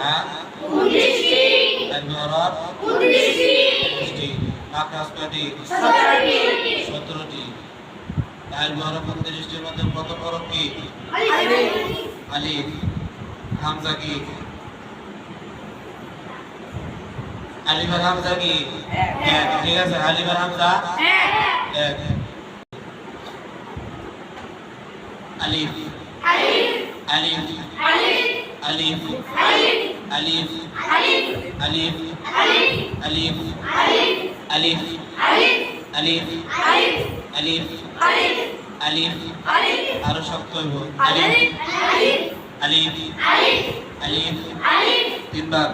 হ্যাঁ 29টি এক বহরত 29টি আকাশ কয়টি 17টি এক বহরত 29টির মধ্যে প্রথম হরফ কি আলিফ হামজা কি আলিফ আর হামজা কি এক ঠিক আছে আলিফ আর হামজা এক আলিফ আলিফ আলিফ আলিফ আলিফ আলিফ আলিফ আলিফ আলিফ আলিফ আরো শক্ত হইব আলিফ আলিফ আলিফ তিনবার